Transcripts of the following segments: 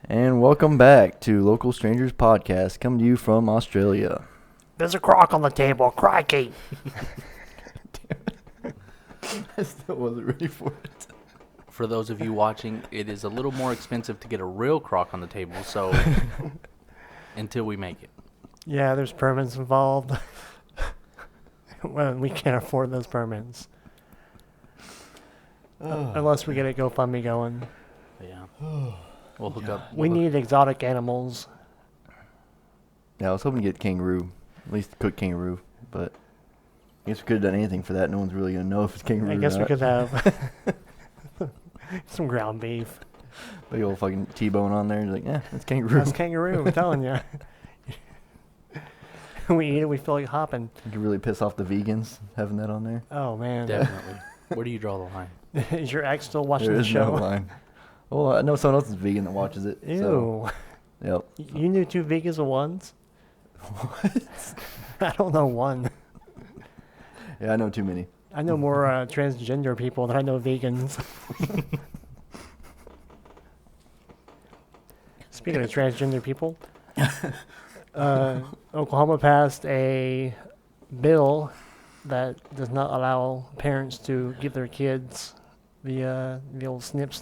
And welcome back to Local Strangers Podcast, coming to you from Australia. There's a crock on the table. Crikey. I still wasn't ready for it. For those of you watching, it is a little more expensive to get a real crock on the table, so until we make it. Yeah, there's permits involved. Well, we can't afford those permits. Unless we get a GoFundMe going. Yeah. We'll hook up. We need exotic animals. Yeah, I was hoping to get kangaroo, at least cook kangaroo, but I guess we could have done anything for that. No one's really going to know if it's kangaroo I guess or we not. could have some ground beef. Big old fucking T-bone on there. You're like, yeah, it's kangaroo. That's kangaroo, I'm telling you. We eat it, we feel like hopping. You could really piss off the vegans having that on there. Oh, man. Definitely. Where do you draw the line? Is your ex still watching There the is show? no line. Well, I know someone else is vegan that watches it. Ew. So, yep. You knew two vegans at once? What? I don't know one. Yeah, I know too many. I know more transgender people than I know vegans. Speaking of transgender people, Oklahoma passed a bill that does not allow parents to give their kids the old snip,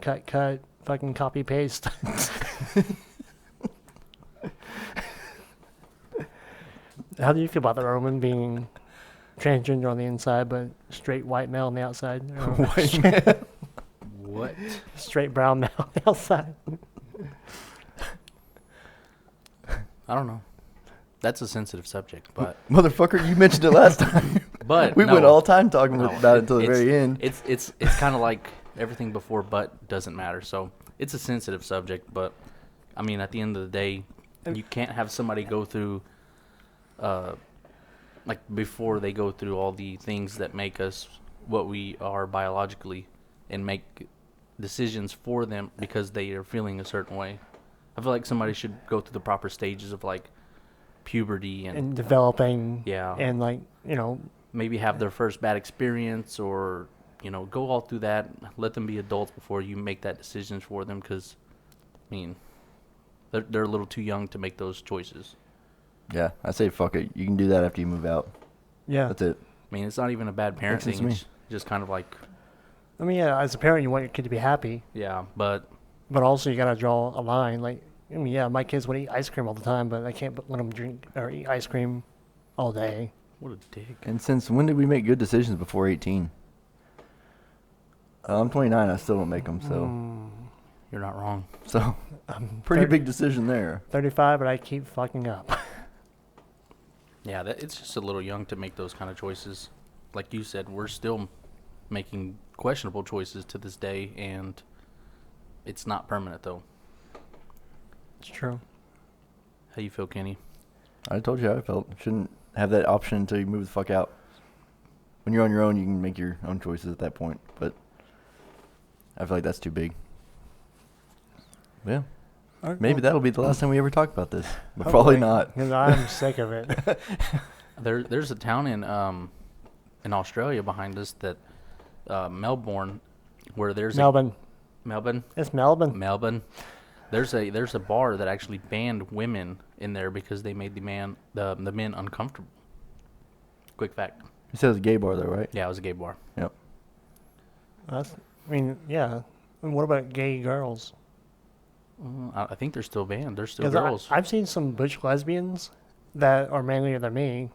cut, fucking copy paste. How do you feel about the Roman being transgender on the inside, but straight white male on the outside? Or White man. What? straight brown male on the outside? I don't know. That's a sensitive subject, but Motherfucker, you mentioned it last time. but We no, went all time talking no, about it until the it's- very end. It's kind of like everything before but doesn't matter. So it's a sensitive subject, but I mean, at the end of the day, you can't have somebody go through, like before they go through all the things that make us what we are biologically, and make decisions for them because they are feeling a certain way. I feel like somebody should go through the proper stages of like puberty And developing, yeah, and like, you know, maybe have their first bad experience, or go all through that. Let them be adults before you make that decision for them, because I mean they're a little too young to make those choices. Yeah, I say fuck it. You can do that after you move out. yeah. That's it. I mean, it's not even a bad Makes sense to parenting. me. It's just kind of like, I mean, yeah, as a parent, you want your kid to be happy, yeah, but but also you gotta draw a line. Like, I mean, yeah, my kids would eat ice cream all the time, but I can't let them drink or eat ice cream all day. what a dick. And since when did we make good decisions before 18? I'm 29. I still don't make them. You're not wrong. So pretty 30 big decision there. 35, but I keep fucking up. Yeah, it's just a little young to make those kind of choices. Like you said, we're still making questionable choices to this day, and it's not permanent though. It's true. How you feel, Kenny? I told you how I felt. Shouldn't have that option until you move the fuck out. When you're on your own, you can make your own choices at that point. But I feel like that's too big. Yeah. Maybe that'll be the last time we ever talk about this. But probably not. Because I'm sick of it. There's a town in Australia behind us that Melbourne, where there's Melbourne. Melbourne. It's Melbourne. Melbourne. There's a bar that actually banned women in there because they made the men uncomfortable. Quick fact. You said it was a gay bar, though, right? Yeah, it was a gay bar. Yep. I mean, yeah. And what about gay girls? I think they're still banned. They're still 'Cause girls. I've seen some butch lesbians that are manlier than me,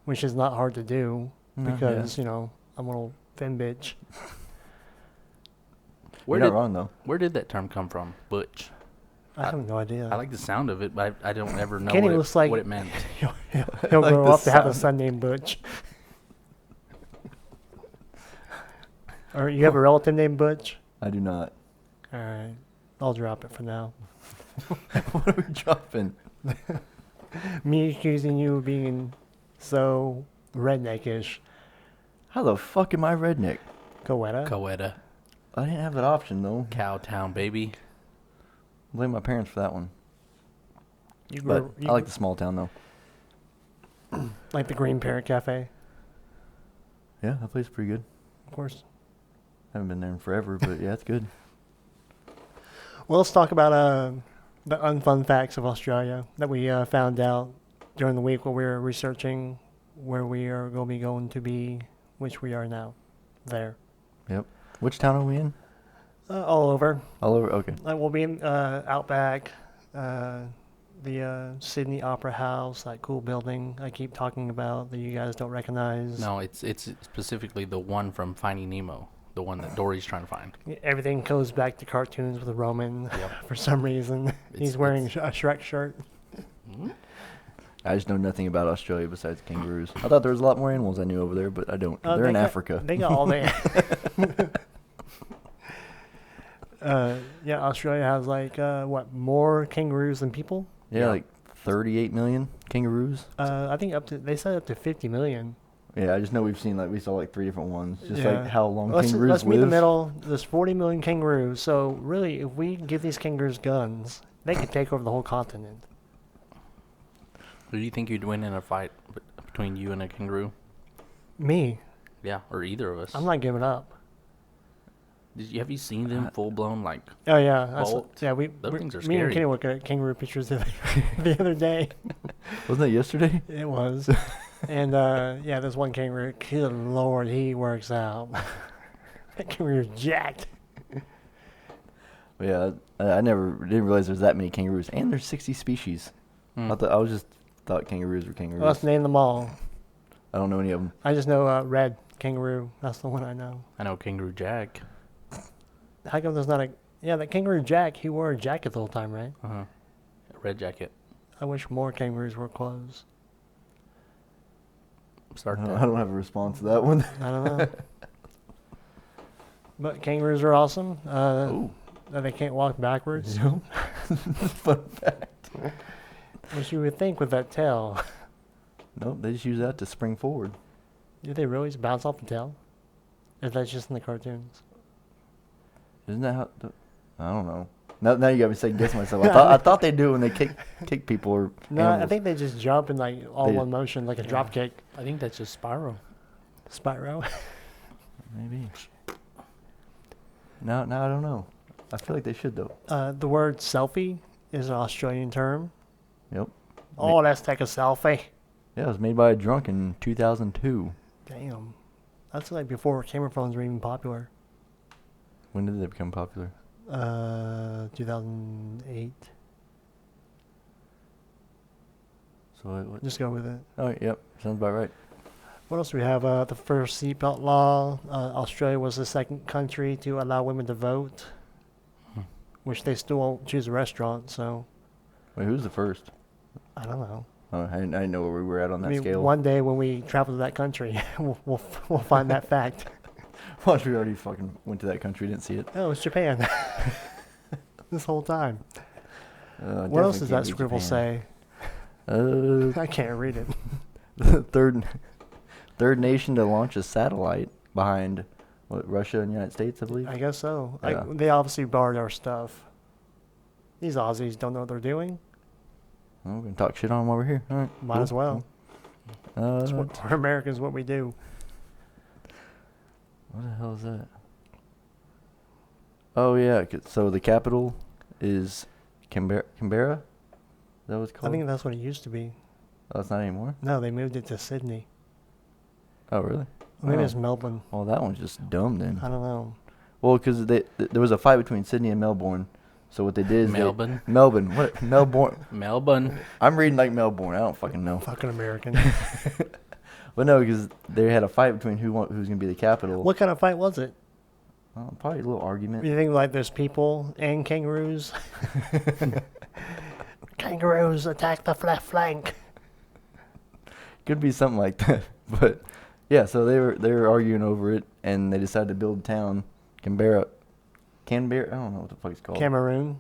which is not hard to do because, I'm a little thin bitch. You're not wrong, though. Where did that term come from? Butch. I have no idea. I like the sound of it, but I don't ever know Kenny what looks like- it meant. He'll like grow the up to have a sound. son named Butch. Or you have a relative named Butch? I do not. All right. I'll drop it for now. What are we dropping? Me accusing you of being so redneckish. How the fuck am I redneck? Coetta. Coetta. I didn't have that option, though. Cowtown, baby. Blame my parents for that one. You But grew, you I like the small town, though. like the Green Parrot Cafe, Yeah, that place is pretty good. of course. Haven't been there in forever, but yeah, it's good. Well, let's talk about the unfun facts of Australia that we found out during the week while we were researching where we are going to be, which we are now. There. Yep. Which town are we in? All over. All over. Okay. We'll be in Outback, the Sydney Opera House, that cool building I keep talking about that you guys don't recognize. No, it's specifically the one from Finding Nemo, the one that Dory's trying to find. Everything goes back to cartoons with Roman Yep. for some reason. He's wearing a Shrek shirt. I just know nothing about Australia besides kangaroos. I thought there was a lot more animals I knew over there, but I don't. They're in Africa. They got all the. Yeah, Australia has like more kangaroos than people? Yeah, like 38 million kangaroos. I think they said up to 50 million. Yeah, I just know we saw like 3 different ones. Just Yeah. like how long Let's kangaroos meet in the live. middle. There's 40 million kangaroos. So really, if we give these kangaroos guns, they could take over the whole continent. Who do you think you'd win in a fight between you and a kangaroo? Me, Yeah, or either of us. I'm not giving up. Have you seen them full blown like? Oh yeah, Bolt. yeah. Those things are Me and scary. Kenny looked at kangaroo pictures the other day. Wasn't that yesterday? It was, and yeah, there's one kangaroo. Good lord, he works out. That kangaroo's jacked. But yeah, I didn't realize there's that many kangaroos, and there's 60 species. Hmm. I thought kangaroos were kangaroos. Let's name them all. I don't know any of them. I just know red kangaroo. That's the one I know. I know Kangaroo Jack. How come there's not a? Yeah, that kangaroo Jack. He wore a jacket the whole time, right? Uh-huh. Red jacket. I wish more kangaroos wore clothes. Start I that. don't have a response to that one. I don't know. But kangaroos are awesome. Ooh. That they can't walk backwards. Fun fact. Which you would think with that tail. Nope, they just use that to spring forward. Do they really just bounce off the tail? Or is that just in the cartoons? Isn't that how? I don't know. Now you got me second guessing myself. I thought they do it when they kick people or No, animals. I think they just jump in like all They- one motion, like a drop kick. I think that's just Spyro. Spyro. Maybe. No, I don't know. I feel like they should though. The word selfie is an Australian term. Yep. Oh, let's take a selfie. Yeah, it was made by a drunk in 2002. Damn. That's like before camera phones were even popular. When did they become popular? 2008. So what? Just go with it. Oh, yep. Sounds about right. What else do we have? The first seatbelt law. Australia was the second country to allow women to vote, which they still won't choose a restaurant. So Wait, who's the first? I don't know. Oh, I didn't know where we were at on that I mean, scale. one day when we travel to that country, we'll find that fact. Watch, we already fucking went to that country, didn't see it. Oh, it's Japan. This whole time. I What else definitely does can't that beat scribble Japan. say? I can't read it. The third nation to launch a satellite behind what, Russia and the United States, I believe. I guess so. Yeah. They obviously borrowed our stuff. These Aussies don't know what they're doing. Well, we're gonna talk shit on them while we're here. All right. Might as well. That's What what, we're Americans, what we do. the hell is that? Oh yeah. So the capital is Canberra. Is that what it's I called? think that's what it used to be. Oh, it's not anymore. No, they moved it to Sydney. Oh really? Maybe Oh. it's Melbourne. Well, that one's just dumb then. I don't know. Well, because there was a fight between Sydney and Melbourne. So what they did is Melbourne. Melbourne. What? Melbourne. Melbourne. I'm reading like Melbourne. I don't fucking know. Fucking American. But no, because they had a fight between who's gonna be the capital. What kind of fight was it? Probably a little argument. You think like there's people and kangaroos? Kangaroos attack the left flank. Could be something like that. But yeah, so they were arguing over it, and they decided to build a town, Canberra. I don't know what the fuck it's called. Cameroon.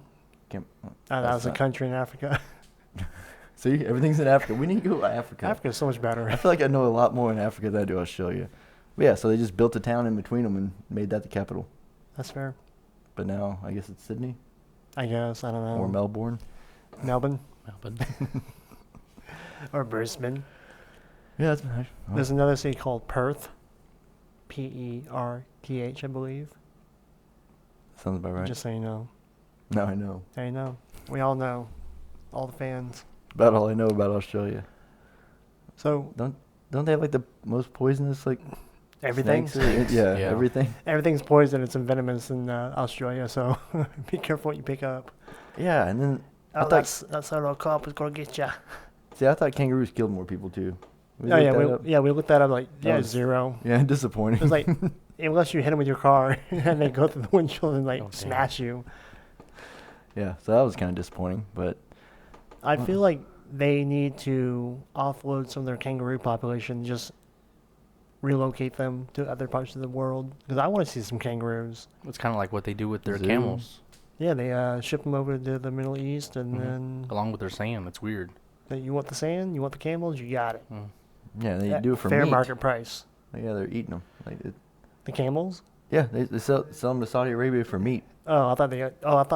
Cam- That that's was a not- country in Africa. See, everything's in Africa. We need to go to Africa. Africa's so much better. I feel like I know a lot more in Africa than I do Australia. But yeah, so they just built a town in between them and made that the capital. That's fair. But now I guess it's Sydney I guess. I don't know. or Melbourne. Melbourne Melbourne. or Brisbane. Yeah, that's nice. There's another city called Perth. Perth, I believe. Sounds about right. Just so you know. No, I know. There you know. We all know. All the fans. About all I know about Australia. So Don't they have like the most poisonous like everything. snakes? Yeah, Yeah. everything. Everything's poisonous and venomous in Australia. So be careful what you pick up. Yeah, and then I Oh, thought, that's our little cop is gonna get you. see, I thought kangaroos killed more people too. We Oh looked yeah, that we up. yeah we looked that up. Like That was- 0. Yeah, disappointing. It was like unless you hit them with your car and they go through the windshield and like Oh, damn. smash you. Yeah, so that was kind of disappointing. But I feel like they need to offload some of their kangaroo population, just relocate them to other parts of the world. Because I want to see some kangaroos. It's kind of like what they do with their Zoo. camels, Yeah, they ship them over to the Middle East, and Mhm. then along with their sand. It's weird. you want the sand, you want the camels, you got it. Mm. yeah, they At do it for fair meat. market price. Yeah, they're eating them. Like, The camels? yeah, they sell them to Saudi Arabia for meat. Oh, I thought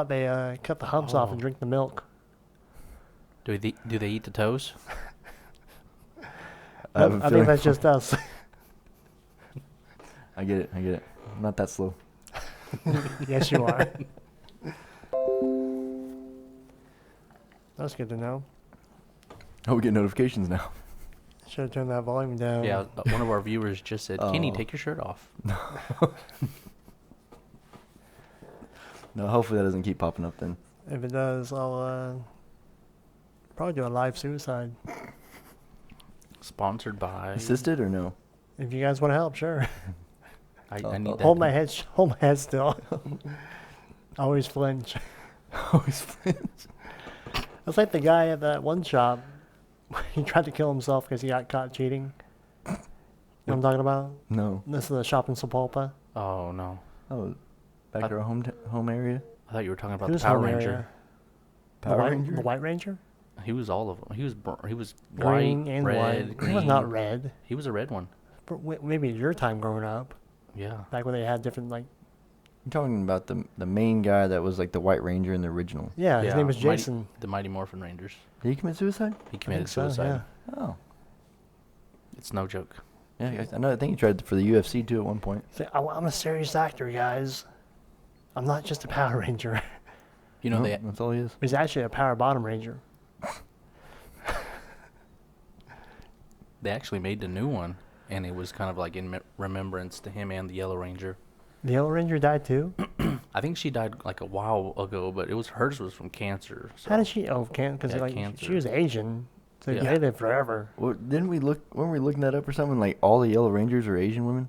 they cut the humps off and Oh. drink the milk. Do they eat the toes? I have a I think feeling- that's just us. I get it. I'm not that slow. Yes, you are. That's good to know. Oh, we get notifications now. Should have turned that volume down. Yeah, one of our viewers just said, "Kenny, Oh. take your shirt off." No, hopefully that doesn't keep popping up then. If it does, I'll probably do a live suicide. Sponsored by. Assisted or no? If you guys want to help, sure. I need that. Hold my head. Hold my head still. I always flinch. Always flinch. It's like the guy at that one shop. He tried to kill himself because he got caught cheating. You know what I'm talking about? No. This is the shop in Sapulpa. Oh no, Oh, back to our home area. I thought you were talking about Who's the Power home Ranger. area? Power Ranger. The White Ranger? He was all of them. He was Green white, and red, white. green. He was not red. He was a red one. Maybe your time growing up, Yeah. back when they had different You're talking about the main guy that was like the White Ranger in the original. yeah, his Yeah, name was Mighty- Jason. The Mighty Morphin Rangers. Did he commit suicide? He I committed think so, suicide. Oh. It's no joke. Yeah, I know. I think he tried for the UFC too at one point. Say, I'm a serious actor, guys. I'm not just a Power Ranger. You know, Nope, that's all he is. He's actually a Power Bottom Ranger. they actually made the new one, and it was kind of like in remembrance to him and the Yellow Ranger. The Yellow Ranger died too? I think she died like a while ago, but hers was from cancer. So. How did she? Oh, because Yeah, like she cancer. was Asian, so Yeah. they lived forever. Well, didn't we look? Weren't we looking that up or something? Like all the Yellow Rangers are Asian women.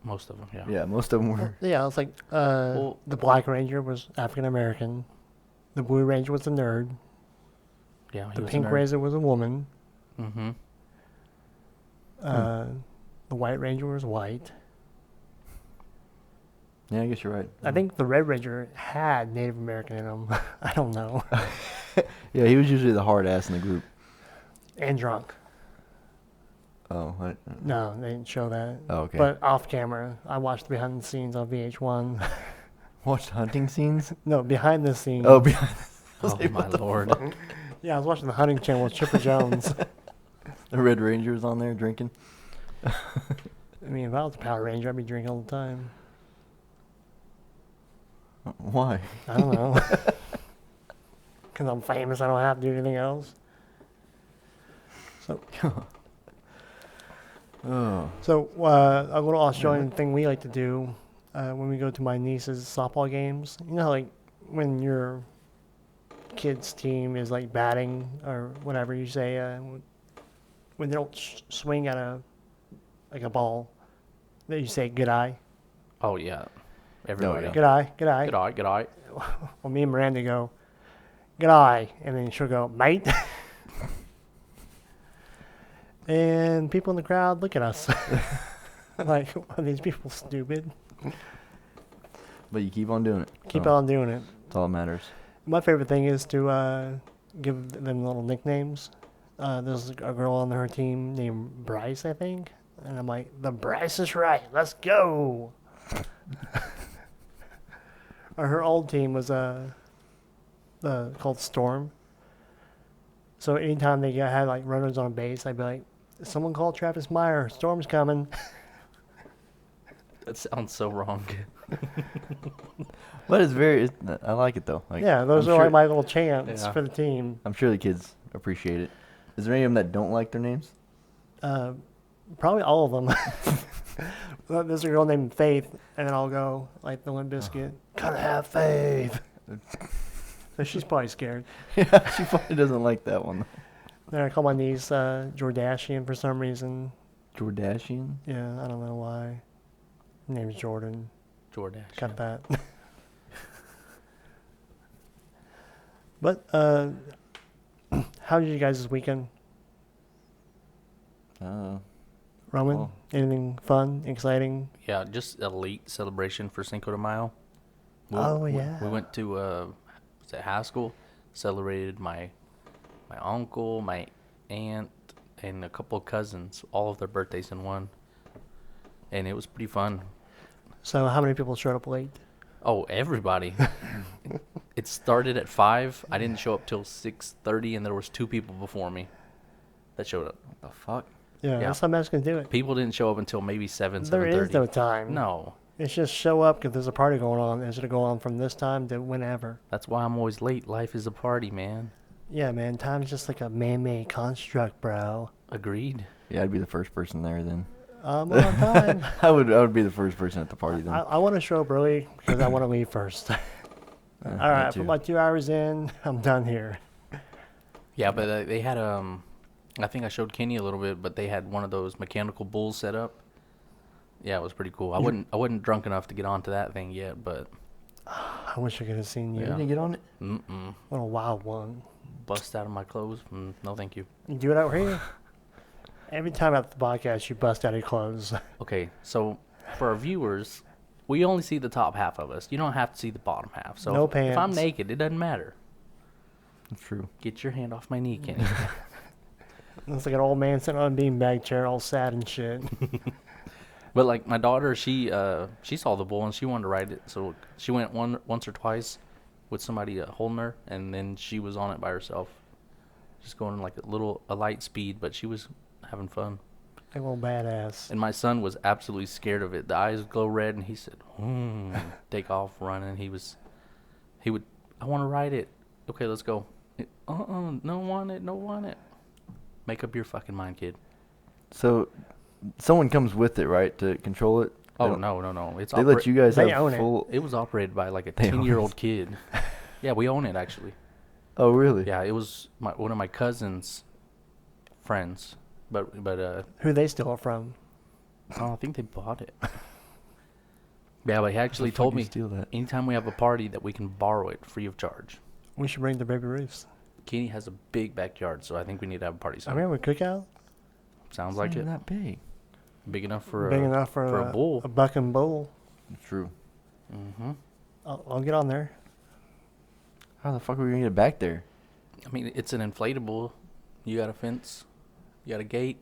Most of them, yeah. Yeah, most of them were. Yeah, it's like Well- the Black Ranger was African American, the Blue Ranger was a nerd, Yeah. the Pink Ranger was a woman, Mm-hmm. the White Ranger was white. Yeah, I guess you're right. I think the Red Ranger had Native American in him. I don't know. Yeah, he was usually the hard ass in the group. And drunk. Oh, what? No, they didn't show that. Oh, okay. But off camera, I watched behind the scenes on VH1. Watched hunting scenes. No, behind the scenes. Oh, behind. I was Oh like, my what the lord. fuck? Yeah, I was watching the hunting channel with Chipper Jones. The Red Ranger was on there drinking. I mean, if I was a Power Ranger, I'd be drinking all the time. Why? I don't know. Because I'm famous, I don't have to do anything else. So, Oh. a little Australian thing we like to do when we go to my niece's softball games. You know, like when your kid's team is like batting or whatever, you say when they don't swing at a ball, then you say good eye, Oh yeah. Everybody. yeah. good eye, good eye. Good eye. Good eye. Well, me and Miranda go good eye, and then she'll go mate. And people in the crowd look at us like, are these people stupid? But you keep on doing it. Keep so on doing it. That's all that matters. My favorite thing is to give them little nicknames. There's a girl on her team named Bryce, I think. And I'm like, the Bryce is right. Let's go. Or her old team was called Storm. So anytime they had like runners on base, I'd be like, someone call Travis Meyer. Storm's coming. That sounds so wrong. But I like it though. Like, Yeah, those I'm are sure, like my little chants Yeah. for the team. I'm sure the kids appreciate it. Is there any of them that don't like their names? Probably all of them. Well, there's a girl named Faith, and then I'll go like the Limp Bizkit. Gotta have faith. So she's probably scared. Yeah, she probably doesn't like that one. Then I call my niece Jordashian for some reason. Jordashian? Yeah, I don't know why. Her name's Jordan. Jordash. Cut that. But how did you guys this weekend? Roman, well- anything fun, exciting? Yeah, just a late celebration for Cinco de Mayo. Yeah. We went to was it Haskell, celebrated my uncle, my aunt, and a couple of cousins, all of their birthdays in one. And it was pretty fun. So how many people showed up late? Oh, everybody. It started at 5. I didn't show up till 6:30, and there was 2 people before me that showed up. What the fuck? Yeah, Yeah. that's how much can do it. People didn't show up until maybe 7, There 7:30. is no time. No. It's just show up because there's a party going on. It's going to go on from this time to whenever. That's why I'm always late. Life is a party, man. Yeah, man, time's just like a man-made construct, bro. Agreed. Yeah, I'd be the first person there then. I'm on time. I would be the first person at the party then. I want to show up early because I want to leave first. All right, I put my 2 hours in. I'm done here. Yeah, but they had I think I showed Kenny a little bit, but they had one of those mechanical bulls set up. Yeah, it was pretty cool. I wasn't drunk enough to get onto that thing yet, but I wish I could have seen you. You didn't get on it? What a wild one. bust out of my clothes. No, thank you. You do it out here? Every time after the podcast, you bust out your clothes. Okay, so for our viewers, we only see the top half of us. You don't have to see the bottom half. So No if I'm pants. naked, it doesn't matter. That's true. Get your hand off my knee, Kenny. It's like an old man sitting on a beanbag chair, all sad and shit. But like my daughter, she saw the bull and she wanted to ride it. So she went once or twice with somebody holding her, and then she was on it by herself, just going like a light speed. But she was having fun. Like a little badass. And my son was absolutely scared of it. The eyes glow red, and he said, take off running. He would, I want to ride it. Okay, let's go. No want it. Make up your fucking mind, kid. So, someone comes with it, right, to control it? Oh, no. They let you guys They have own it. full... It was operated by like a They own 10-year-old kid. Yeah, we own it, actually. Oh, really? Yeah, it was one of my cousin's friends. But Who they steal it from? oh, I think they bought it. Yeah, but he actually fuck told you me steal that? anytime we have a party that we can borrow it free of charge. We should bring the baby Ruths. Kenny has a big backyard, so I think we need to have a party I soon. mean, we cookout. Sounds It's like not it. even that big. Big enough for Big a, enough for a bull. A bucking bull. True. Mm-hmm. I'll get on there. How the fuck are we going to get it back there? I mean, it's an inflatable. You got a fence. You got a gate.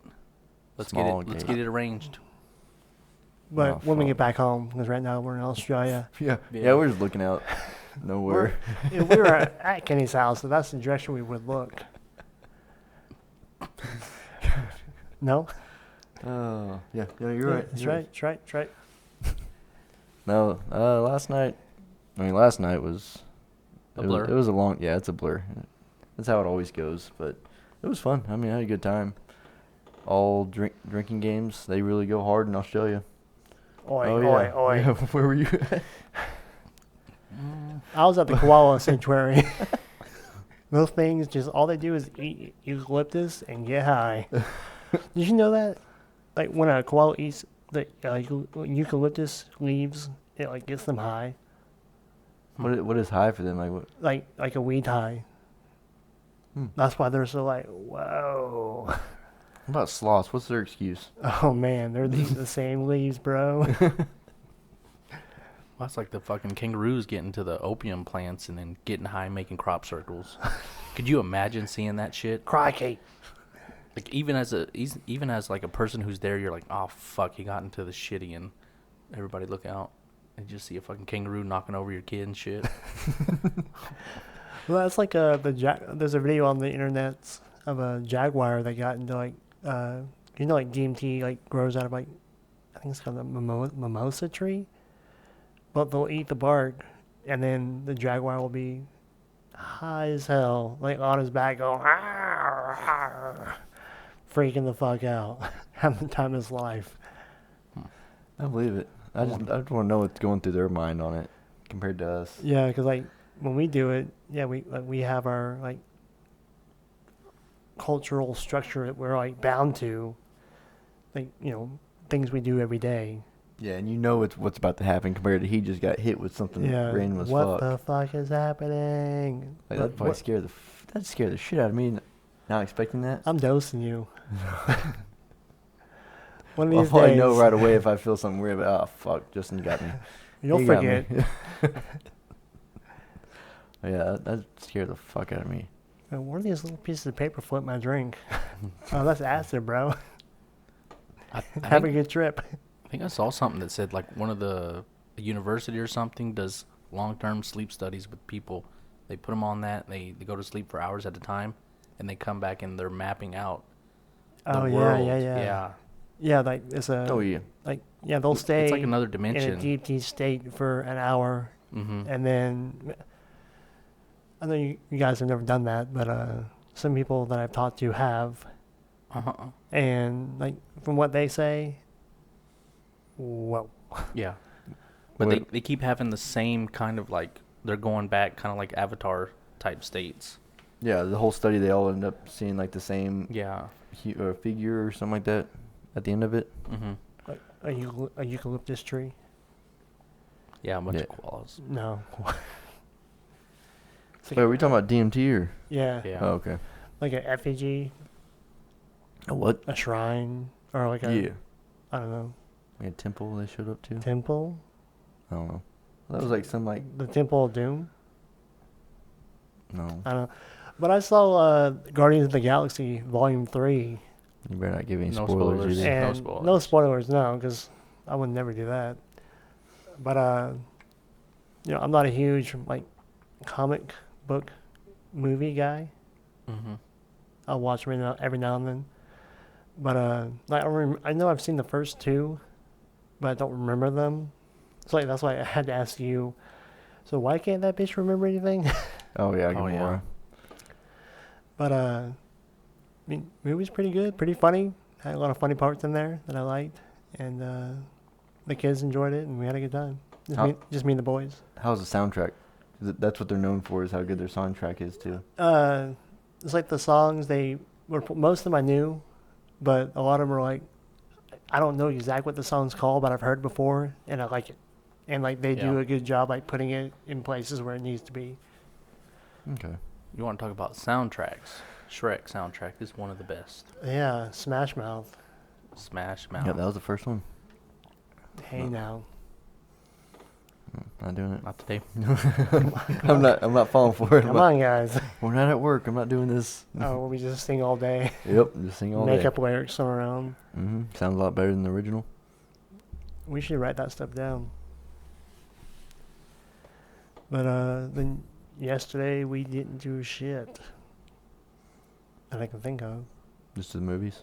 Let's Small Let's gate. get it arranged. But Oh, when we fuck. get back home, because right now we're in Australia. Yeah, Yeah. we're just looking out nowhere. If we were at Kenny's house, so that's the direction we would look. No? Oh, yeah, you're right. That's you're right. That's right. No, last night was... A it blur. Was, it was a long... Yeah, it's a blur. That's how it always goes, but it was fun. I mean, I had a good time. All drinking games, they really go hard in Australia. Oi, Oh, oi, yeah. oi. Yeah, where were you at? I was at the koala sanctuary. Those things, just all they do is eat eucalyptus and get high. Did you know that? Like when a koala eats the eucalyptus leaves, it like gets them high, What is high for them? Like what? like a weed high. That's why they're so like, whoa. What about sloths? What's their excuse? Oh man, they're eating the same leaves, bro. Well, that's like the fucking kangaroos getting to the opium plants and then getting high, making crop circles. Could you imagine seeing that shit? Crikey. Like even as like a person who's there, you're like, oh fuck, he got into the shitty, and everybody look out and you just see a fucking kangaroo knocking over your kid and shit. Well, that's like there's a video on the internet of a jaguar that got into like like DMT like grows out of like I think it's called the mimosa tree. But they'll eat the bark, and then the jaguar will be high as hell, like on his back, going, freaking the fuck out, having the time of his life. I believe it. I just want to know what's going through their mind on it compared to us. Yeah, because like when we do it, yeah, we have our like cultural structure that we're like bound to, like things we do every day. Yeah, and you know what's about to happen compared to he just got hit with something random as what fuck. the fuck is happening? Like, that'd probably scare the shit out of me. Not expecting that. I'm dosing you. One of I'll these probably days, know right away if I feel something weird. But oh fuck, Justin got me. you'll He got forget. me. Yeah, that scared the fuck out of me. What are these little pieces of paper float my drink? Oh, that's acid, bro. Have a good trip. I think I saw something that said like one of a university or something does long-term sleep studies with people. They put them on that. They go to sleep for hours at a time, and they come back and they're mapping out the Oh world. yeah. Yeah, like it's a. Oh yeah. Like yeah, they'll stay. It's like another in dimension. a deep state for an hour, Mm-hmm. and then I know you guys have never done that, but some people that I've talked to have, Uh-huh. and like from what they say, whoa. Yeah. But Wait. they keep having the same kind of like they're going back kind of like Avatar type states. Yeah, the whole study they all end up seeing like the same Yeah. figure or something like that at the end of it. Mm-hmm. Like a eucalyptus tree? Yeah, a bunch Yeah. of koalas. No. It's like Wait, are we talking about DMT or? yeah, Yeah. Oh, okay. like an effigy, A what? a shrine, or like a Yeah. I don't know, Like a temple they showed up to? temple. I don't know. That was like some like The Temple of Doom. no. I don't know. But I saw Guardians of the Galaxy Volume 3. You better not give any No spoilers, spoilers. either. And spoilers. no spoilers, no, because I would never do that. But, I'm not a huge, like, comic book movie guy. Mm-hmm. I'll watch them every now and then. But, like, I know I've seen the first two, but I don't remember them. So, like, that's why I had to ask you, so why can't that bitch remember anything? Oh yeah, Oh, yeah. Gamora. But I mean, movie's pretty good, pretty funny. Had a lot of funny parts in there that I liked, and the kids enjoyed it, and we had a good time. Just me and the boys. How's the soundtrack? That's what they're known for, is how good their soundtrack is too. It's like the songs most of them I knew, but a lot of them are like, I don't know exactly what the song's called, but I've heard before, and I like it. And like they do Yeah. a good job like putting it in places where it needs to be. Okay. You want to talk about soundtracks? Shrek soundtrack is one of the best. Yeah, Smash Mouth. Smash Mouth. Yeah, that was the first one. Hey now. Not doing it. Not today. I'm not falling for it. Come on, guys. We're not at work. I'm not doing this. Oh, we just sing all day. Yep, just sing all Make day. up lyrics on our own. Sounds a lot better than the original. We should write that stuff down. But then yesterday we didn't do shit that I can think of. Just the movies.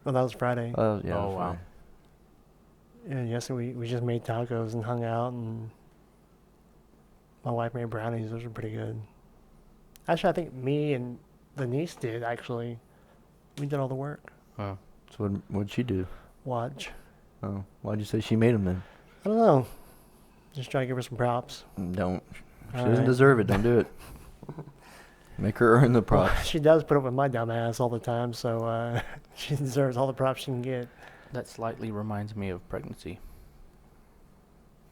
Well, that was Friday. Yeah. Oh, that's wow. right. And yesterday we just made tacos and hung out, and my wife made brownies. Those were pretty good. Actually, I think me and the niece did, actually. We did all the work. Oh. So what'd she do? Watch. Oh, why'd you say she made them then? I don't know. Just try to give her some props. Don't. She All doesn't right. deserve it. Don't do it. Make her earn the Well, props. she does put up with my dumb ass all the time, so she deserves all the props she can get. That slightly reminds me of pregnancy.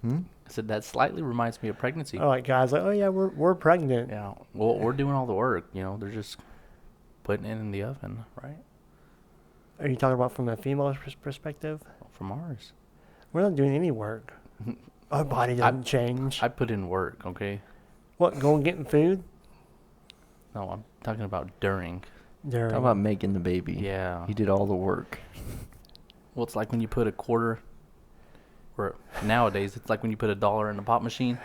Hmm? I said that slightly reminds me of pregnancy. Oh, like guys, like, oh yeah, we're pregnant. Yeah. Well, we're doing all the work. You know, they're just putting it in the oven, right? Are you talking about from a female perspective? From ours. We're not doing any work. Our body doesn't change. I put in work, okay? What, going getting food? No, I'm talking about during. During. How about making the baby? Yeah. He did all the work. Well, it's like when you put a quarter, or nowadays it's like when you put $1 in the pop machine,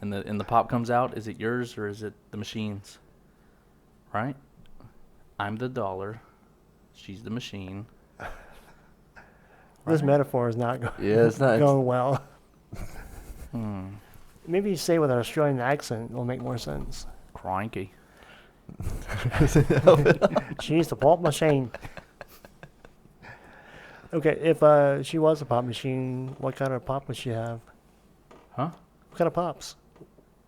and the pop comes out. Is it yours or is it the machine's? Right? I'm the dollar. She's the machine. This metaphor is not Yeah, it's not. going well. Hmm. Maybe you say with an Australian accent, it'll make more sense. Cranky. She's the pop machine. Okay, if she was a pop machine, what kind of pop would she have? Huh? What kind of pops?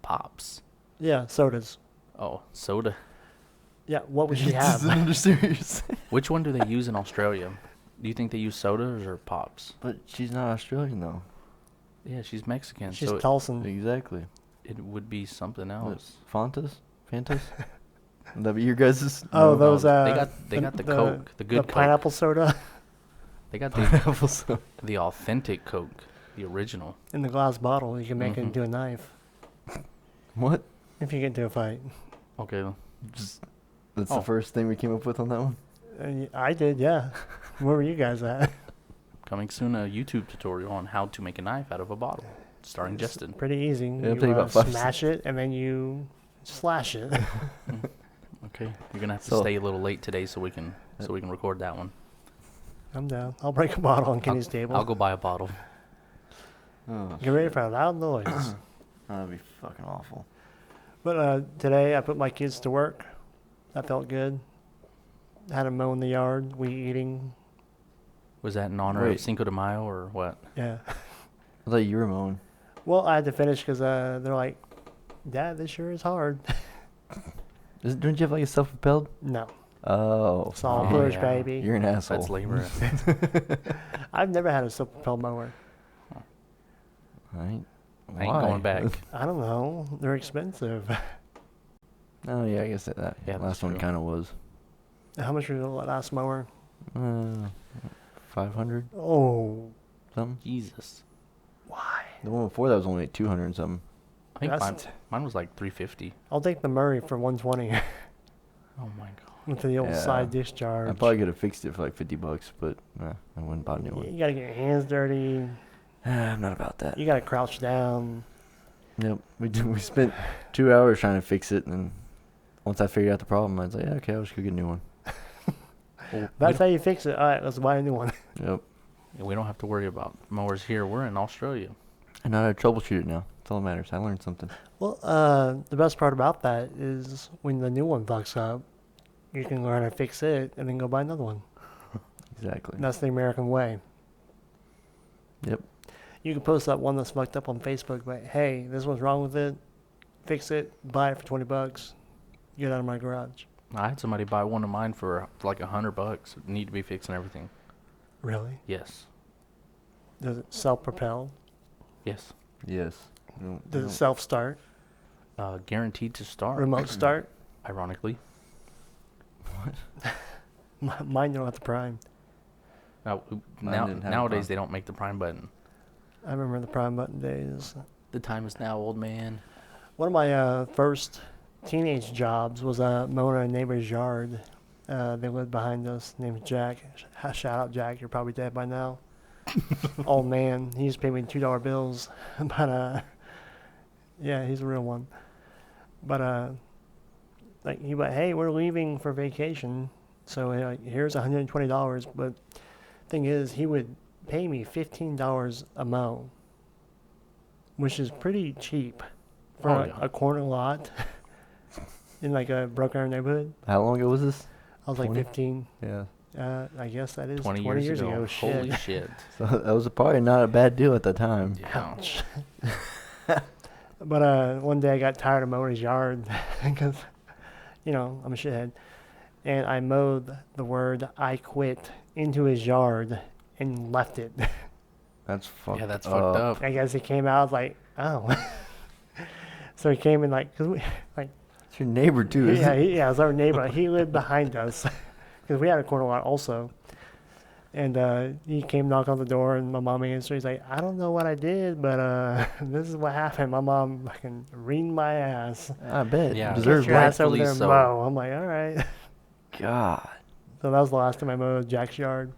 Pops. Yeah, sodas. Oh, soda. Yeah, what would she have? Which one do they use in Australia? Do you think they use sodas or pops? But she's not Australian though. Yeah, she's Mexican, She's so Tulsan. Exactly. it would be something What, else. Fantas? Fantas? Would that be your guys'? Oh, No, those they got the Coke, the good the Coke. pineapple soda They got the Pineapple soda. the authentic Coke, the original. in the glass bottle. You can make it Mhm. into a knife What? if you get into a fight. Okay. Just that's Oh. the first thing we came up with on that one. I did, yeah. Where were you guys at? Coming soon, a YouTube tutorial on how to make a knife out of a bottle, starring It's Justin. pretty easy. It'll You take about 5 smash it and then you slash it. Okay, you're gonna have to So- stay a little late today so we can record that one. I'm down. I'll break a bottle on Kenny's table. I'll go buy a bottle. Oh, Get ready for a loud noise. that'd be fucking awful. But today I put my kids to work. That felt good. Had them mowing the yard, we eating. Was that in honor Wait. of Cinco de Mayo or what? Yeah. I thought you were mowing. Well, I had to finish because they're like, Dad, this sure is hard. Don't you have like a self-propelled? No. Oh. It's all Oh, push, yeah. baby. You're an asshole. That's labor. I've never had a self-propelled mower. I ain't Going back. I don't know. They're expensive. Oh yeah, I guess that Yeah, that's last one true. kind of was. How much was the last mower? 500 Oh, something. Jesus. why? The one before that was only 200 and something. I think That's- mine was like 350. I'll take the Murray for 120 Oh my god. with the old Yeah. side I discharge. probably could have fixed it for like $50, but nah, I wouldn't buy a new one. You gotta get your hands dirty. I'm not about that. You gotta crouch down. Yep, we spent 2 hours trying to fix it, and then once I figured out the problem, I was like, yeah, okay, I'll just go get a new one. Well, That's how you fix it. All right, let's buy a new one. Yep, we don't have to worry about mowers here. We're in Australia. and I know how to troubleshoot it now. That's all that matters. I learned something. Well, the best part about that is when the new one fucks up, you can learn how to fix it and then go buy another one. Exactly. And that's the American way. Yep. You can post that one that's fucked up on Facebook, but hey, this one's wrong with it. Fix it. Buy it for $20. Get out of my garage. I had somebody buy one of mine for like $100. Need to be fixing everything. Really? Yes. Does it self-propel? Yes. Yes. No, Does no. it self-start? Guaranteed to start. Remote start? Ironically. Mine don't have the prime. didn't have Nowadays Prime. they don't make the prime button. I remember the prime button days. The time is now, old man. One of my first teenage jobs was mowing a neighbor's yard. They lived behind us. Named Jack. Shout out Jack. You're probably dead by now. Old man. He used to pay me $2 bills. But yeah, he's a real one. But like he went, hey, we're leaving for vacation, so here's $120. But thing is, he would pay me $15 a mow, which is pretty cheap for Oh, yeah. a corner lot in like a broken down neighborhood. How long ago was this? I was like 20? 15. Yeah. I guess that is 20 years ago. Holy Shit. shit. So that was probably not a bad deal at the time. Yeah. Ouch. But one day I got tired of mowing his yard because, you know, I'm a shithead. And I mowed the word "I quit" into his yard and left it. That's fucked. Yeah, that's fucked up. I guess he came out, I was like, oh. So he came in like, cause we, like, It's your neighbor too, isn't yeah, it? it was our neighbor. He lived behind us because we had a corner lot also. And he came knock on the door, and my mom answered. He's like, I don't know what I did, but this is what happened. My mom fucking reamed my ass. I bet. Yeah. Get Deserves your that. ass over rightfully there and so. mow. I'm like, all right. God. So that was the last time I mowed Jack's yard.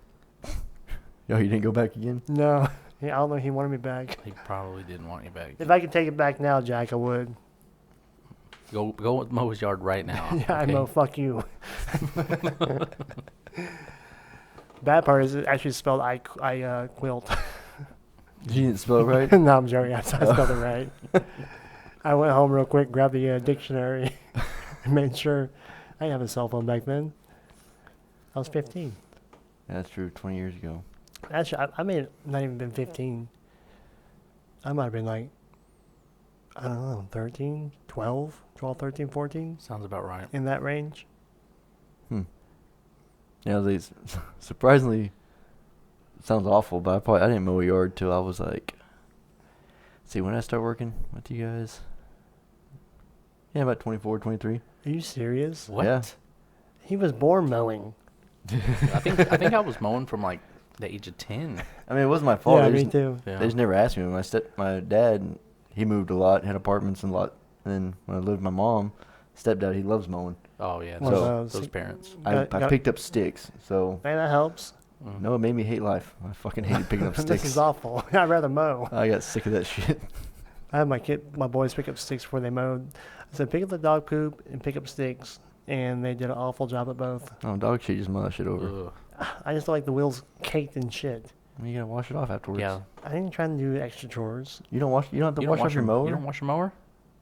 Yo, you didn't go back again? No, I don't know if he wanted me back. He probably didn't want you back. If I could take it back now, Jack, I would. Go mow his yard right now. Yeah, I okay? mow. Fuck you. Bad part is it actually spelled quilt. You didn't spell it right? No, I'm joking. I spelled it right. I went home real quick, grabbed the dictionary, and made sure. I didn't have a cell phone back then. I was 15. Yeah, that's true. 20 years ago. Actually, I may have not even been 15. I might have been like, I don't know, 13, 12, 13, 14, Sounds about right. in that range. Yeah, surprisingly, sounds awful, but I didn't mow a yard till I was like, see, when did I start working with you guys? Yeah, about 24, 23. Are you serious? What? Yeah. He was born mowing. I think I was mowing from like the age of 10. I mean, it wasn't my fault. Yeah, They me just- too. Yeah. They just never asked me. My dad, he moved a lot, had apartments and a lot. And then when I lived with my mom, stepdad, he loves mowing. Oh yeah, One of those, those. those parents. I Got- picked up sticks, so Man, that helps. Mm. no, it made me hate life. I fucking hated picking up This sticks. is awful. I'd rather mow. I got sick of that shit. I had my boys pick up sticks before they mowed. I said, pick up the dog poop and pick up sticks. And they did an awful job at both. Oh, dog shit, just mow that shit over. Ugh. I just don't like the wheels caked in shit. I mean, you gotta wash it off afterwards. Yeah. I ain't trying to do extra chores. You don't have to You wash don't off your mower? You don't wash your mower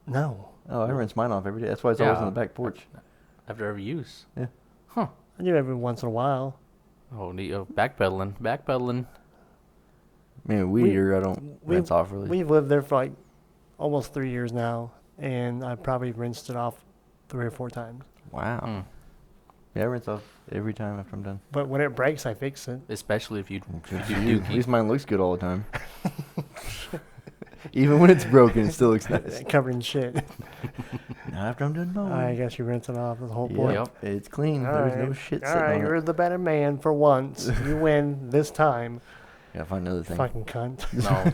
No. Oh, I rinse mine off every day. That's why it's always Yeah. on the back porch. after every use. I do every once in a while. Oh, backpedaling. I mean, weed eater, I don't we- rinse off really. We've lived there for like almost 3 years now. And I've probably rinsed it off 3 or 4 times. Wow. Mm. Yeah, I rinse off every time after I'm done. But when it breaks, I fix it. Especially if you Good if for you you. do At least mine looks good all the time. Even when it's broken, it still looks nice. Covered in shit. Not after I'm done mowing. I guess you rinse it off the whole Yeah, point. Yep. it's clean. All There's right. no shit All sitting right, on you're it. the better man for once. You win this time. Gotta find another thing. Fucking cunt. No.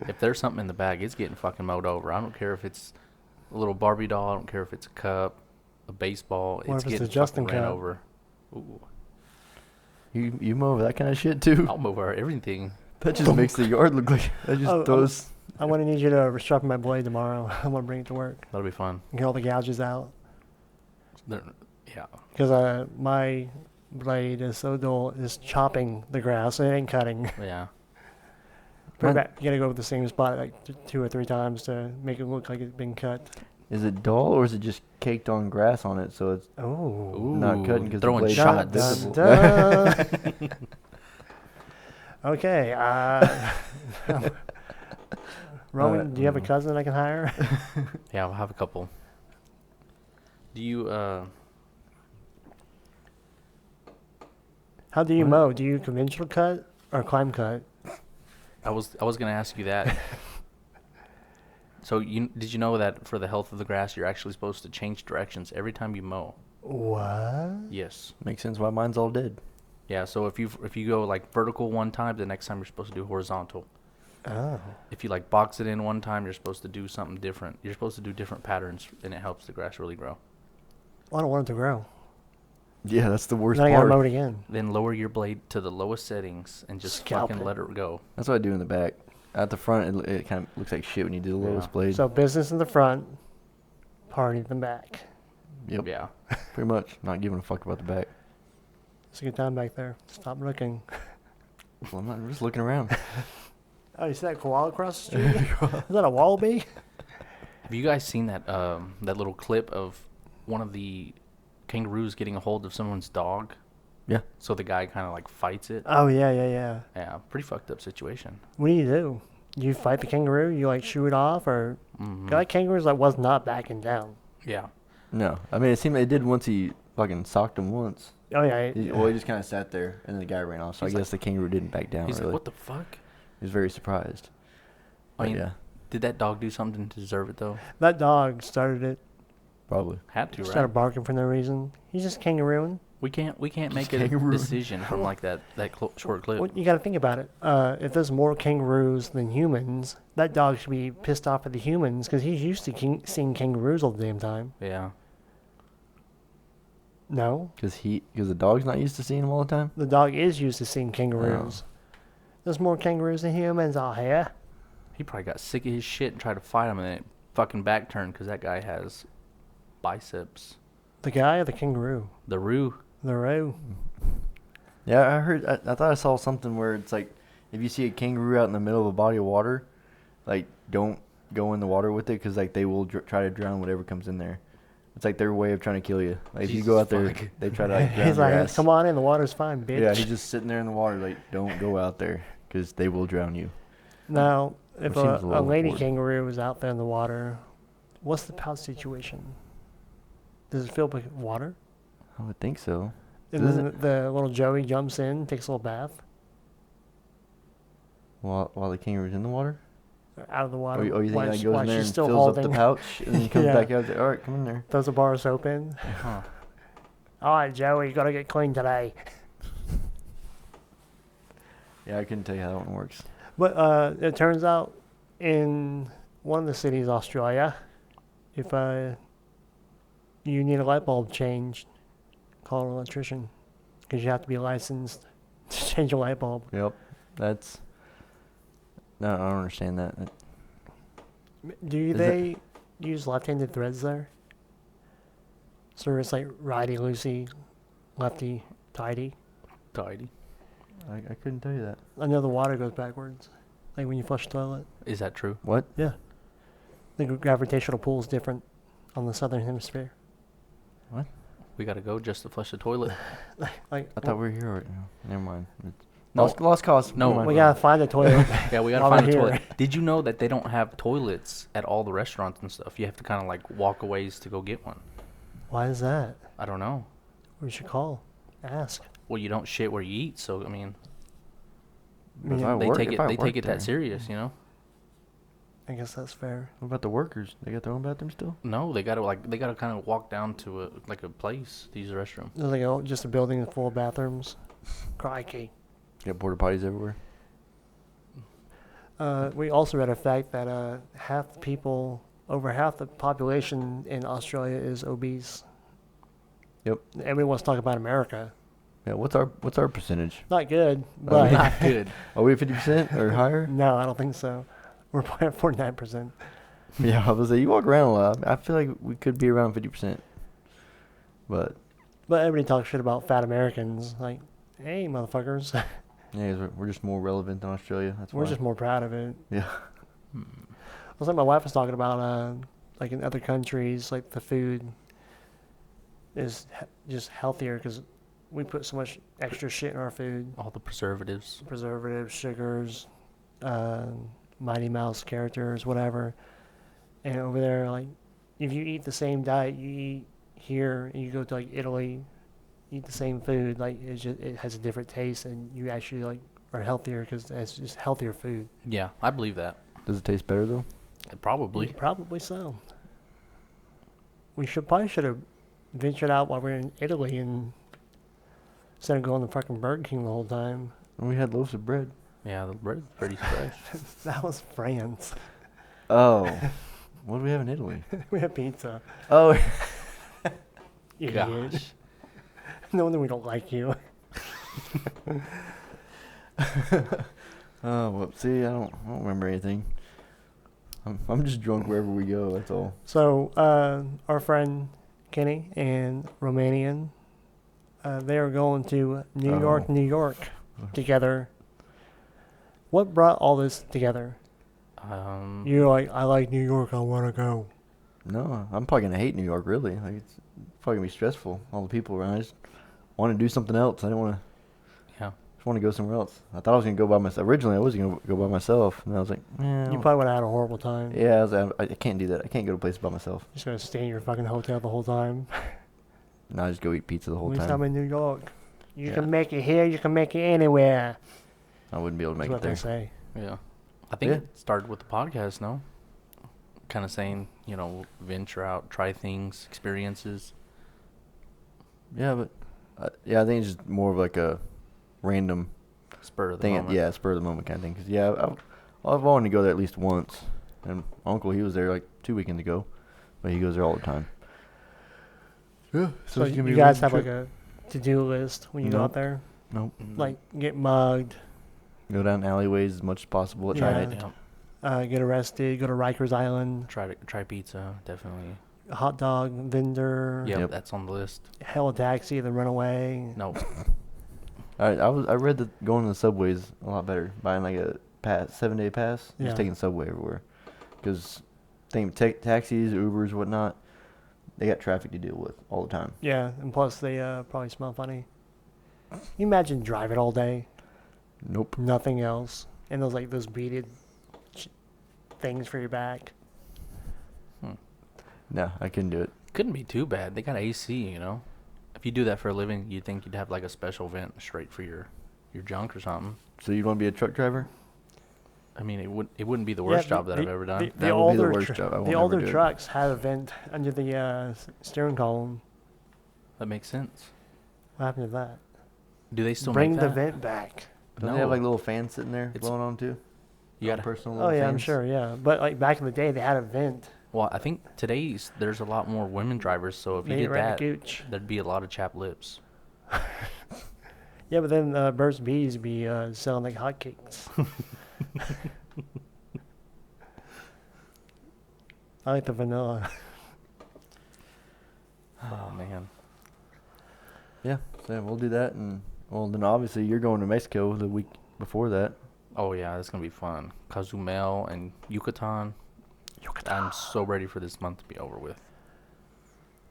If there's something in the bag, it's getting fucking mowed over. I don't care if it's a little Barbie doll. I don't care if it's a cup, a baseball. What It's if it's a getting Justin fucking ran cup? over. Ooh. You mow over that kind of shit too? I'll mow over everything. That just makes the yard look like that just Oh, throws. I'm going to need you to sharpen my blade tomorrow. I'm going to bring it to work. That'll be fun. Get all the gouges out. Yeah. Because my blade is so dull, it's chopping the grass. It ain't cutting. Yeah. Put it Mine- back. You got to go to the same spot like 2 or 3 times to make it look like it's been cut. Is it dull or is it just caked on grass on it so it's Oh. Ooh. not cutting because the throwing blade's shots. not Dun, visible? dun. Okay. Roman, do you have a cousin I can hire? Yeah, I'll have a couple. Do you How do you What? mow? Do you conventional cut or climb cut? I was gonna ask you that. So did you know that for the health of the grass, you're actually supposed to change directions every time you mow? What? Yes. Makes sense why mine's all dead. Yeah. So if you go like vertical one time, the next time you're supposed to do horizontal. Oh. If you like box it in one time, you're supposed to do something different. You're supposed to do different patterns, and it helps the grass really grow. Well, I don't want it to grow. Yeah, that's the worst Then I gotta part. mow it again. Then lower your blade to the lowest settings and just Scalp fucking it. let it go. That's what I do in the back. At the front, it kind of looks like shit when you do the Yeah. lowest blade. So business in the front, party in the back. Yep, Yeah. pretty much. Not giving a fuck about the back. It's a good time back there. Stop looking. Well, I'm not I'm just looking around. Oh, you see that koala across the street? Is that a wallaby? Have you guys seen that that little clip of one of the kangaroos getting a hold of someone's dog? Yeah. So the guy kind of like fights it. Oh, yeah. Yeah, pretty fucked up situation. What do you do? You fight the kangaroo? You like shoo it off? Or Mhm. that kangaroo's like was not backing down. Yeah. No, I mean it seemed like it did once. He fucking socked him once. Oh, yeah. Well, he just kind of sat there, and then the guy ran off. So He's I guess the kangaroo didn't back down. He's Really, like, what the fuck? he was very surprised. I But mean, yeah, did that dog do something to deserve it though? That dog started it. probably. Had to, right? Started barking for no reason. He's just kangarooing. We can't make a kangaroo. decision from like that short clip. Well, you got to think about it. If there's more kangaroos than humans, that dog should be pissed off at the humans because he's used to seeing kangaroos all the damn time. Yeah. No, Because the dog's not used to seeing him all the time. the dog is used to seeing kangaroos. There's more kangaroos than humans out here. He probably got sick of his shit and tried to fight him, and then it fucking back turned because that guy has biceps. The guy or the kangaroo? The roo. The row. Yeah, I heard. I thought I saw something where it's like, if you see a kangaroo out in the middle of a body of water, like don't go in the water with it because like they will try to drown whatever comes in there. It's like their way of trying to kill you. Like if you go Jesus out there, fuck. they try to like drown He's your like, ass. come on in, the water's fine, bitch. Yeah, he's just sitting there in the water. Like, don't go out there because they will drown you. Now, if Which seems a a little lady overboard. kangaroo is out there in the water, what's the pouch situation? Does it fill up with water? I would think so. And Does then the little Joey jumps in, takes a little bath While the kangaroo's in the water. out of the water. You think while that she- goes while in there she's and still fills up holding, the pouch and then comes Yeah. back out? All right, come in there. throws the bar of soap in. Huh. All right, Joey, you gotta get clean today. Yeah, I couldn't tell you how that one works. But it turns out in one of the cities, Australia, if you need a light bulb changed, call an electrician because you have to be licensed to change a light bulb. Yep, that's. No, I don't understand that. Do Is they use left-handed threads there? So it's like righty loosey, lefty tighty. Tidy. I couldn't tell you that. I know the water goes backwards, like when you flush the toilet. Is that true? What? Yeah. The gravitational pull is different on the southern hemisphere. We gotta go just to flush the toilet. Like I thought we were here right now. Never mind. No. Lost cause. No. Never mind. we gotta find a toilet. Yeah, we gotta While find we're a here. toilet. Did you know that they don't have toilets at all the restaurants and stuff? You have to kind of like walk a ways to go get one. Why is that? I don't know. We should call, ask. Well, you don't shit where you eat, so I mean, If I they work- take if it. I They work take it there. that serious, you know. I guess that's fair. What about the workers? They got their own bathroom still? No, they gotta kind of walk down to a place to use the restroom. There's like just a building full of bathrooms. Crikey. Got porta potties everywhere. We also read a fact that over half the population in Australia is obese. Yep. Everyone wants to talk about America. Yeah. What's our percentage? Not good, Oh, but Not good. Are we 50% or higher? no, I don't think so. We're probably at 49%. Yeah, I was like, you walk around a lot. I feel like we could be around 50%. But But everybody talks shit about fat Americans. Like, hey, motherfuckers. yeah, 'cause we're just more relevant than Australia. That's We're why. just more proud of it. Yeah. It's like my wife was talking about, like in other countries, like the food is just healthier because we put so much extra shit in our food. All the preservatives. Preservatives, sugars, Mighty Mouse characters, whatever. And over there, like, if you eat the same diet you eat here, and you go to like Italy, eat the same food, like it has a different taste, and you actually like are healthier because it's just healthier food. Yeah, I believe that. Does it taste better though? Probably. Probably so. We probably should have ventured out while we were in Italy and instead of going to fucking Burger King the whole time. And we had loaves of bread. Yeah, the bread's pretty fresh. That was France. Oh. What do we have in Italy? We had pizza. Oh. You Gosh. idiot. No wonder we don't like you. Oh, well, see, I don't remember anything. I'm just drunk wherever we go. That's all. So, our friend Kenny and Romanian, they are going to New York together. What brought all this together? You're like, I like New York, I want to go. No, I'm probably gonna hate New York. Really, like it's probably gonna be stressful. All the people around. I just want to do something else. I didn't want to. Yeah. Just want to go somewhere else. I thought I was gonna go by myself. Originally, I was gonna go by myself, and I was like, You probably would have had a horrible time. yeah, I was like, I can't do that. I can't go to places by myself. Just gonna stay in your fucking hotel the whole time. No, I just go eat pizza the At whole least time. I'm in New York. You Yeah. can make it here, you can make it anywhere. I wouldn't be able to make That's it what there. they say. Yeah. I think Yeah. it started with the podcast, no? Kind of saying, venture out, try things, experiences. Yeah, but yeah, I think it's just more of like a random Spur of the thing. moment. Yeah, spur of the moment kind of thing. Because yeah, I've wanted to go there at least once, and my uncle, he was there like 2 weekends ago, but he goes there all the time. Yeah, So it's gonna be you a guys random have trip. like a to-do list when you go Nope. out there? Nope. Like get mugged, Go down alleyways as much as possible at Yeah. night. Yeah. get arrested, go to Rikers Island, Try pizza, definitely. a hot dog vendor, Yeah, Yep. that's on the list. hail a taxi, then run away. No. I read that going to the subway is a lot better. Buying like a 7-day pass, Yeah. just taking the subway everywhere. Because taxis, Ubers, whatnot, they got traffic to deal with all the time. Yeah, and plus they probably smell funny. Can you imagine driving all day, Nope. nothing else, and those beaded things for your back? No, I couldn't do it. Couldn't be too bad. They got AC, you know. If you do that for a living, you'd think you'd have like a special vent straight for your junk or something. So you want to be a truck driver? I mean, it wouldn't be the worst job that I've ever done. That would be the worst job. I will The never older do it. trucks had a vent under the steering column. That makes sense. What happened to that? Do they still Bring make the that? vent back. Don't they have like little fans sitting there It's- blowing on too? You got personal Oh little yeah, fans? I'm sure. Yeah, but like back in the day, they had a vent. Well, I think today's there's a lot more women drivers, so if you Made it did right in that, the gooch. there'd be a lot of chapped lips. Yeah, but then Burt's Bees be selling like hotcakes. I like the vanilla. Oh man. Yeah, so we'll do that, and well, then obviously you're going to Mexico the week before that. Oh yeah, that's gonna be fun. Cozumel and Yucatan. I'm so ready for this month to be over with.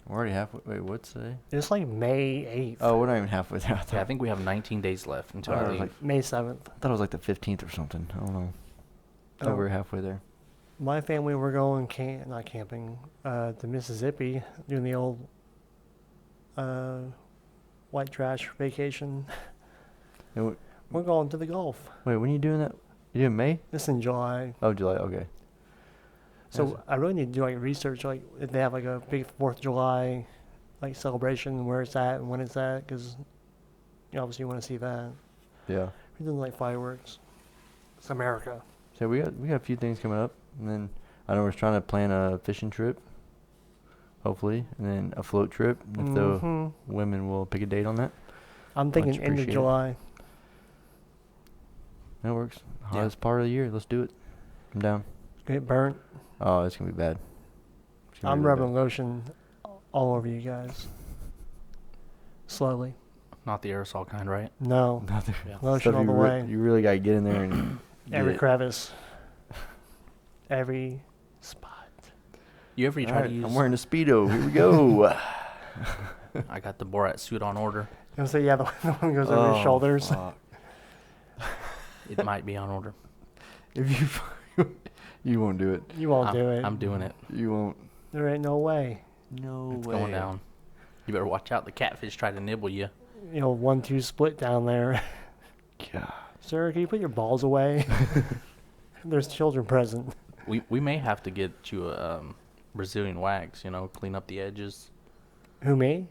We're already halfway. Wait, what's today? It's like May 8th. Oh, we're not even halfway there. Yeah, I think we have 19 days left until I Oh, leave. like- May 7th. I thought it was like the 15th or something. I don't know. I thought Oh. we were halfway there. My family were going not camping, to Mississippi, doing the old white trash vacation. And We're going to the Gulf. wait, when are you doing that? You doing May? This in July. Oh, July. Okay. So I really need to do like research, like if they have like a big 4th of July like celebration, where it's at and when it's at, because you obviously want to see that. Yeah. We're doing like fireworks. It's America. So we got a few things coming up, and then I know we're trying to plan a fishing trip, hopefully, and then a float trip if the Mhm. women will pick a date on that. I'm thinking Much end of appreciated. July. That works. Yeah. Hottest part of the year. Let's do it. I'm down. Get burnt. Oh, it's gonna be bad. It's gonna I'm be really rubbing lotion all over you guys. Slowly. Not the aerosol kind, right? No. bad. Nothing. Yeah. Lotion all you, the way. you really gotta get in there and Every get it. crevice. Every spot. You ever try to Alright, use? I'm wearing a Speedo. Here we go. I got the Borat suit on order. You know, so yeah, the one goes over your shoulders. fuck. It might be on order. If you won't do it. You won't do it. I'm doing it. You won't. There ain't no way. No It's way. going down. You better watch out. The catfish try to nibble you. You know, 1-2 split down there. God. Sir, can you put your balls away? There's children present. We may have to get you a Brazilian wax. You know, clean up the edges. Who, me?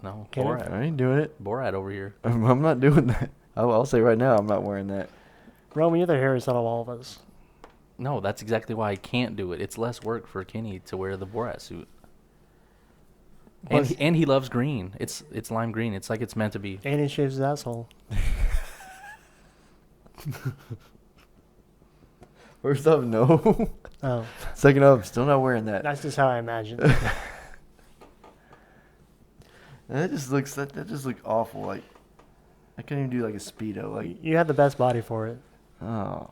No, Can it? Borat. I ain't doing it. Borat over here. I'm not doing that. I'll say right now, I'm not wearing that. Roman, you're the hairiest out of all of us. No, that's exactly why I can't do it. It's less work for Kenny to wear the Borat suit. And Plus- he loves green. It's lime green. It's like it's meant to be. And he shaves his asshole. First off, no. Oh, Second off, still not wearing that. that's just how I imagined it. That just looks awful. Like I can't even do like a Speedo. Like You have the best body for it. oh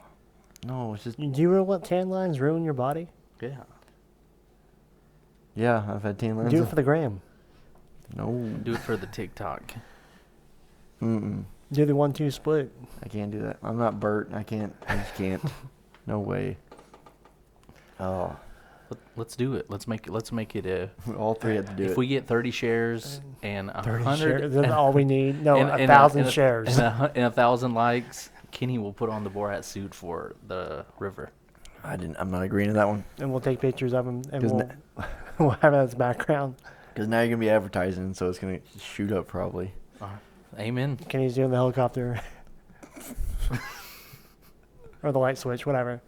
no, it's just Do you really let tan lines ruin your body? Yeah. yeah. I've had tan lines. Do it for the gram. No. Do it for the TikTok. Mm-mm. Do the 1-2 split. I can't do that. I'm not Bert. I can't. I just can't. No way. Oh, Let's do it. Let's make it a. all three have to do If it. we get 30 shares and 30 100 shares. That's all we need. No, and- 1,000 and shares. and 1,000 likes, Kenny will put on the Borat suit for the river. I'm not agreeing to that one. And we'll take pictures of him and 'Cause we'll have it as background. Because now you're gonna be advertising, so it's gonna shoot up probably. Amen. Kenny's doing the helicopter. Or the light switch, whatever.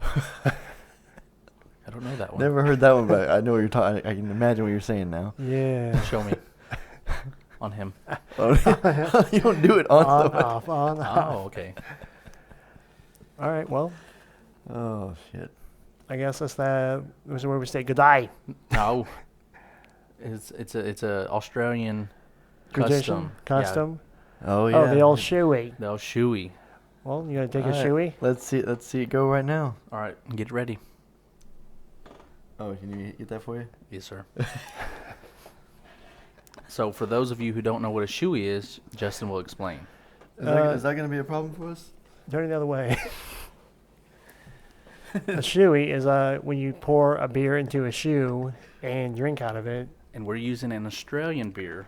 I don't know that one. Never heard that one, but I know what you're talking. I can imagine what you're saying now. Yeah. Show me. On him. Oh, you don't do it on On, the. off, on, off. Oh, okay. All right, well, Oh shit. I guess that's this is where we say goodbye. No. It's a Australian Tradition, custom. custom. Oh yeah. Oh, the old shoey. The old shoey. Well, you gonna take a Alright, shoey? Let's see it go right now. All right, get ready. Oh, can you get that for you? Yes, sir. So, for those of you who don't know what a shoey is, Justin will explain. Is that going to be a problem for us? Turn it the other way. A shoey is when you pour a beer into a shoe and drink out of it. And we're using an Australian beer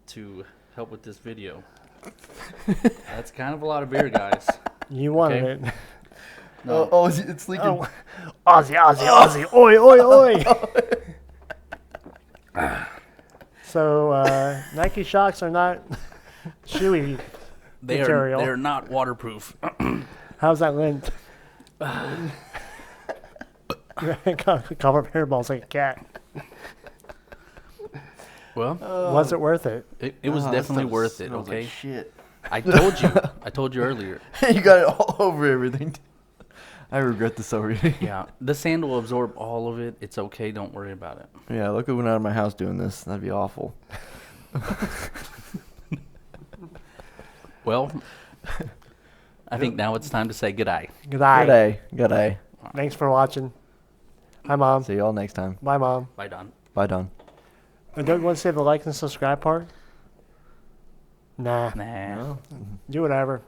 to help with this video. That's kind of a lot of beer, guys. You wanted Okay. it. No. Oh, it's leaking. Oh, Aussie, Aussie, oi, oi, oi. So Nike Shocks are not shoey material. They're not waterproof. How's that lint? Cover up hairballs like a cat. Well, Was it worth it? it was definitely worth it. Smells Okay, like shit. I told you. I told you earlier. You got it all over everything. I regret this already. Yeah, the sand will absorb all of it. It's okay. Don't worry about it. Yeah, look who went out of my house doing this. That'd be awful. Well, I think now it's time to say goodbye. Good eye. Good day. Thanks for watching. Hi, Mom. See y'all next time. Bye, Mom. Bye, Don. Bye, Don. And don't you want to say the like and subscribe part? Nah. Nah. Well, Do whatever.